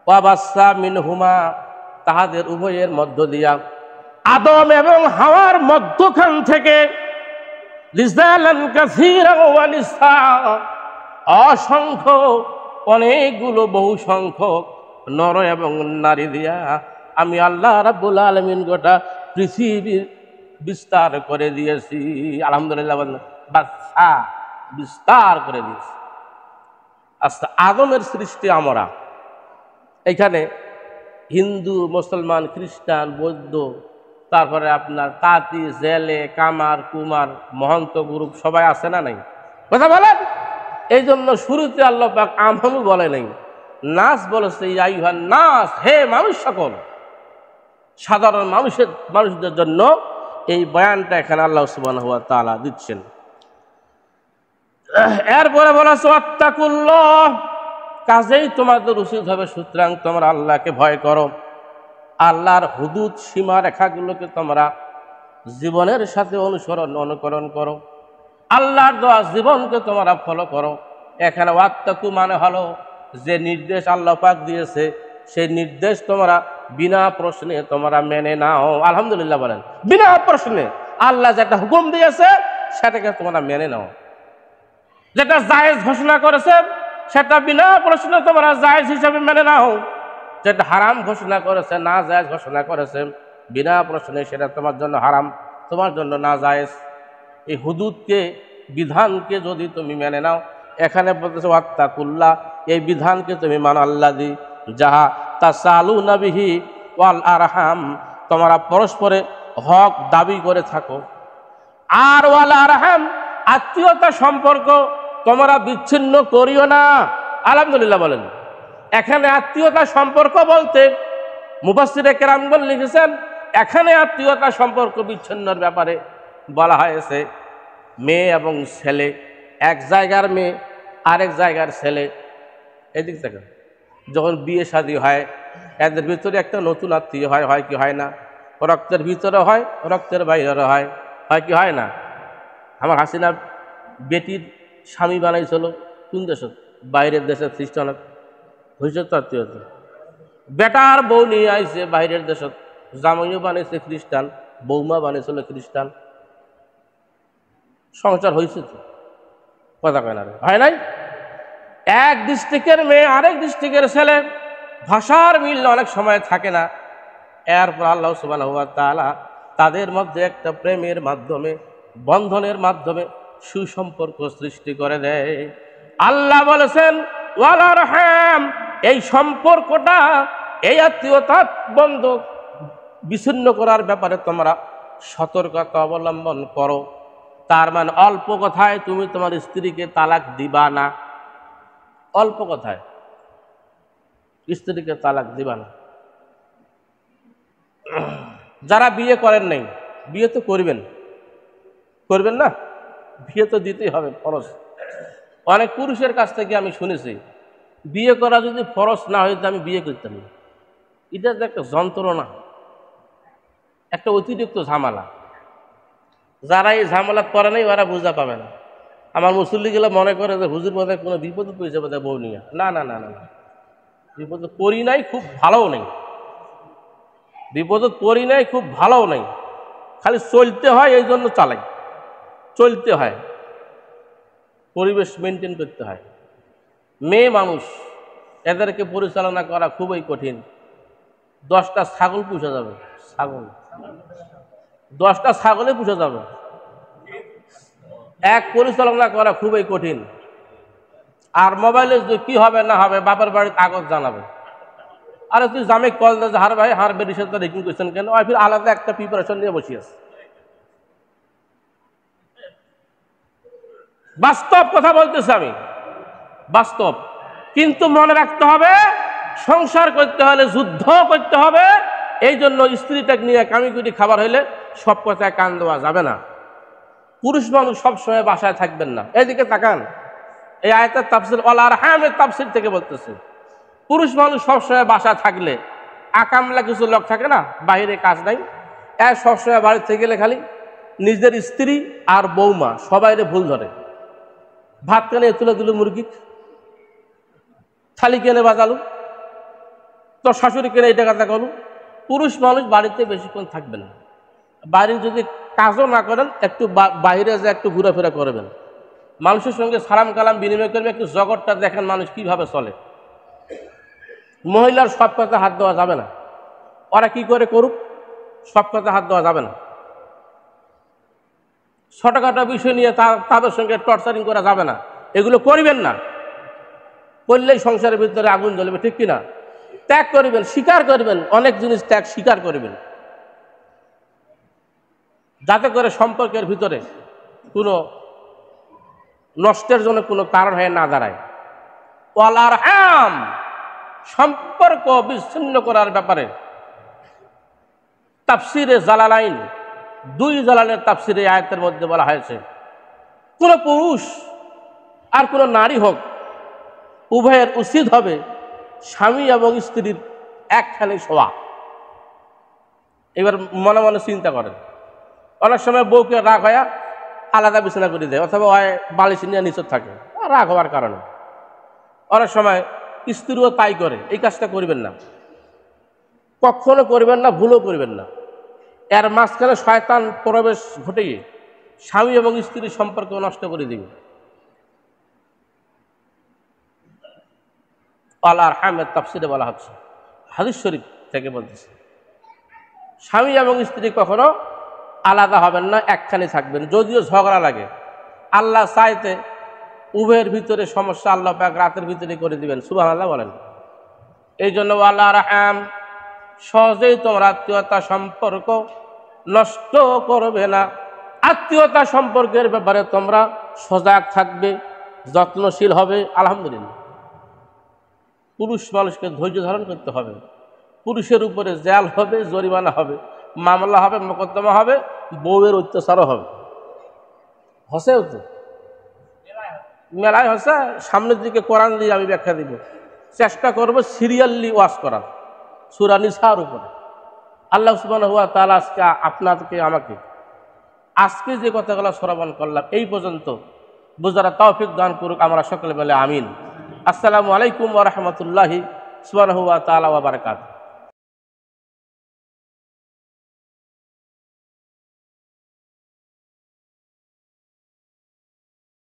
ওয়াবাসসা মিনহুমা, তাহাদের উভয়ের মধ্য দিয়া আদম এবং হাওয়ার মধ্যখান থেকে রিজালান কাসীরা ওয়া নিসা, অসংখ্য অনেকগুলো বহু সংখ্যক নর এবং নারী দিয়া আমি আল্লাহ রাব্বুল আলামিন গোটা পৃথিবীর বিস্তার করে দিয়েছি। আলহামদুলিল্লাহ বলেন, বাচ্চা বিস্তার করে দিয়েছি। আচ্ছা, আদমের সৃষ্টি আমরা এখানে হিন্দু, মুসলমান, খ্রিস্টান, বৌদ্ধ, তারপরে আপনার তাঁতি, জেলে, কামার, কুমার, মহন্ত গ্রুপ সবাই আছে না নাই? কথা বলেন। এই জন্য শুরুতে আল্লাহ পাক আমানু বলে নাই, নাস বলেছে, ইয়া আইয়ুহান নাস, হে মানুষ সকল। সাধারণ মানুষদের জন্য এই বয়ানটা এখানে আল্লাহ সুবহানাহু ওয়া তাআলা দিচ্ছেন। এরপরে বলেছে ওয়াত্তাকুল্লাহ, কাজেই তোমাদের উচিত হবে সুতরাং তোমরা আল্লাহকে ভয় করো, আল্লাহর হুদুদ সীমা রেখাগুলোকে তোমরা জীবনের সাথে অনুকরণ করো, আল্লাহর দেওয়া জীবনকে তোমরা ফলো করো। এখানে ওয়াত্তাকু মানে হলো যে নির্দেশ আল্লাহ পাক দিয়েছে সেই নির্দেশ তোমরা বিনা প্রশ্নে তোমরা মেনে নাও। আলহামদুলিল্লাহ বলেন, বিনা প্রশ্নে আল্লাহ যেটা হুকুম দিয়েছে সেটাকে তোমরা মেনে নাও। যেটা জায়েজ ঘোষণা করেছে সেটা বিনা প্রশ্নে তোমরা জায়েজ হিসাবে মেনে নাও। যেটা হারাম ঘোষণা করেছে, না জায়েজ ঘোষণা করেছে, বিনা প্রশ্নে সেটা তোমার জন্য হারাম, তোমার জন্য না জায়েজ। এই হুদুদকে, বিধানকে যদি তুমি মেনে নাও, এখানে বলতেছে ওয়াত্তাকুল্লাহ, এই বিধানকে তুমি মানো আল্লাযী যাহা তাসালুনা বিহি ওয়াল আরহাম, তোমরা পরস্পরে হক দাবি করে থাকো। আর ওয়াল আরহাম, আত্মীয়তা সম্পর্ক তোমরা বিচ্ছিন্ন করিও না। আলহামদুলিল্লাহ বলেন। এখানে আত্মীয়তা সম্পর্ক বলতে মুফাসসিরে কেরামগণ লিখেছেন, এখানে আত্মীয়তা সম্পর্ক বিচ্ছিন্নর ব্যাপারে বলা হয়েছে মেয়ে এবং ছেলে, এক জায়গার মেয়ে আরেক জায়গার ছেলে, এদিক থেকে যখন বিয়ে শাদী হয় এদের ভিতরে একটা নতুন আত্মীয় হয়, হয় কি হয় না? রক্তের ভিতরে হয়, রক্তের বাইরে হয়, হয় কি হয় না? আমার হাসিনা বেটির স্বামী বানাইছিল কোন দেশত? বাইরের দেশে, খ্রিস্টান হয়েছে তো আত্মীয়তা। বেটার বউ নিয়ে আইছে বাইরের দেশত, জামাইও বানিয়েছে খ্রিস্টান, বৌমা বানিয়েছিল খ্রিস্টান, সংসার হয়েছে তো? কথা কয় না? হয় নাই? এক ডিস্ট্রিক্টের মেয়ে আরেক ডিস্ট্রিক্টের ছেলে, ভাষার মিল অনেক সময় থাকে না। এরপর আল্লাহ সুবহানাহু ওয়া তাআলা তাদের মধ্যে একটা প্রেমের মাধ্যমে, বন্ধনের মাধ্যমে সুসম্পর্ক সৃষ্টি করে দেয়। আল্লাহ বলেছেন ওয়াল আরহাম, এই সম্পর্কটা, এই আত্মীয়তা বন্ধ বিচ্ছিন্ন করার ব্যাপারে তোমরা সতর্কতা অবলম্বন করো। তার মানে অল্প কথায় তুমি তোমার স্ত্রীকে তালাক দিবা না। অল্প কথায় স্ত্রীকে তালাক দিবা না। যারা বিয়ে করেন নাই, বিয়ে তো করবেন, করবেন না? বিয়ে তো দিতেই হবে, ফরজ। অনেক পুরুষের কাছ থেকে আমি শুনেছি, বিয়ে করা যদি ফরজ না হইতো আমি বিয়ে করতাম না। এটা যে একটা যন্ত্রণা, একটা অতিরিক্ত ঝামেলা। যারা এই ঝামেলা করে নাই ওরা বুঝা পাবে না। আমার মুসল্লিগুলো মনে করে যে হুজুর বোধহয় কোনো বিপদ পেয়ে যাবে বউ নিয়ে। না না না না না, বিপদ পড়ি নাই, খুব ভালোও নেই। বিপদ পড়ি নাই, খুব ভালোও নেই। খালি চলতে হয়, এই জন্য চালাই, চলতে হয়, পরিবেশ মেনটেন করতে হয়। মেয়ে মানুষ, এদেরকে পরিচালনা করা খুবই কঠিন। 10টা ছাগল পুষা যাবে, ছাগল 10টা ছাগলে পুষা যাবে। এক পরিচালনা করা খুবই কঠিন। আর মোবাইলে কি হবে না হবে বাবার বাড়ির কাগজ জানাবে। আরে তুই জামে কল দে, হার ভাই হার বেরিয়ে সাথে রেকিং করছেন কেন? আর ফির আলাদা একটা প্রিপারেশন নিয়ে বসে আছে। বাস্তব কথা বলতেছি আমি, বাস্তব। কিন্তু মনে রাখতে হবে, সংসার করতে হলে যুদ্ধ করতে হবে। এই জন্য স্ত্রীটাকে নিয়ে কামিকুটি খাবার হইলে সব কথায় কান দেওয়া যাবে না। পুরুষ মানুষ সবসময় বাসায় থাকবেন না। এইদিকে তাকান, এই আয়াতের তাফসীর ওয়াল আরহামের তাফসীর থেকে বলতেছে, পুরুষ মানুষ সবসময় বাসায় থাকলে আকামলা কিছু লোক থাকে না, বাইরে কাজ নাই, এর সবসময় বাড়ির থেকে গেলে খালি নিজের স্ত্রী আর বৌমা সবাইরে ভুল ধরে। ভাত কেনে তুলে দিল মুরগি, থালি কেনে বাজালো, তোর শাশুড়িকে এই টাকাটা করুন। পুরুষ মানুষ বাড়িতে বেশিক্ষণ থাকবে না, বাড়ির যদি কাজও না করেন একটু বাইরে যে একটু ঘোরাফেরা করবেন, মানুষের সঙ্গে সালাম কালাম বিনিময় করবে, একটু জগৎটা দেখেন মানুষ কিভাবে চলে। মহিলার সব কথা হাত দেওয়া যাবে না, ওরা কি করে করুক, সব কথা হাত দেওয়া যাবে না। ছোটখাটো বিষয় নিয়ে তাদের সঙ্গে টর্চারিং করা যাবে না, এগুলো করবেন না। করলেই সংসারের ভিতরে আগুন জ্বলবে, ঠিক কিনা? ত্যাগ করবেন, স্বীকার করবেন, অনেক জিনিস ত্যাগ স্বীকার করবেন, যাতে করে সম্পর্কের ভিতরে কোনো নষ্টের জন্য কোনো কারণ হয়ে না দাঁড়ায়। ওয়াল আরহাম, সম্পর্ক বিচ্ছিন্ন করার ব্যাপারে তাফসিরে জালালাইন, দুই জালালের তাফসিরে আয়াতের মধ্যে বলা হয়েছে, কোনো পুরুষ আর কোনো নারী হোক, উভয়ের উচিত হবে স্বামী এবং স্ত্রীর একখানে শোয়া। এবার মনে মনে চিন্তা করেন, অনেক সময় বউকে রাগ হয়ে আলাদা বিছানা করে দেয়, অথবা বালিশ নিয়ে নিচে থাকে রাগ হওয়ার কারণে। অনেক সময় স্ত্রীও তাই করে। এই কাজটা করবেন না, কখনো করবেন না, ভুলও করবেন না। এর মাঝখানে শয়তান প্রবেশ ঘটিয়ে স্বামী এবং স্ত্রীর সম্পর্ক নষ্ট করে দিবে। আল আরহামের তাফসিরে বলা হচ্ছে, হাদিস শরীফ থেকে বলতেছে, স্বামী এবং স্ত্রী কখনো আলাদা হবেন না, একখানে থাকবেন। যদিও ঝগড়া লাগে, আল্লাহ চাইতে উভয়ের ভিতরে সমস্যা আল্লাহ পাক রাতের ভিতরে করে দিবেন। সুবহানাল্লাহ বলেন। এই জন্য আল আরহাম, সহজেই তোমরা আত্মীয়তা সম্পর্ক নষ্ট করবে না। আত্মীয়তা সম্পর্কের ব্যাপারে তোমরা সজাগ থাকবে, যত্নশীল হবে। আলহামদুলিল্লাহ, পুরুষ মানুষকে ধৈর্য ধারণ করতে হবে। পুরুষের উপরে জেল হবে, জরিমানা হবে, মামলা হবে, মোকদ্দমা হবে, বউয়ের অত্যাচারও হবে। হসেও তো মেলায় হসে। সামনের দিকে কোরআন দিয়ে আমি ব্যাখ্যা দিব, চেষ্টা করবো সিরিয়ালি ওয়াজ করার সূরা নিসার উপরে। আল্লাহ সুবহানাহু ওয়া তাআলা আজকে আপনাদেরকে আমাকে আজকে যে কথাগুলো শ্রবণ করলাম এই পর্যন্ত বুঝার তৌফিক দান করুক আমরা সকলে মিলে, আমিন। আসসালামু আলাইকুম ওয়া রাহমাতুল্লাহি সুবহানাহু ওয়া তাআলা ওয়া বারাকাতুহু।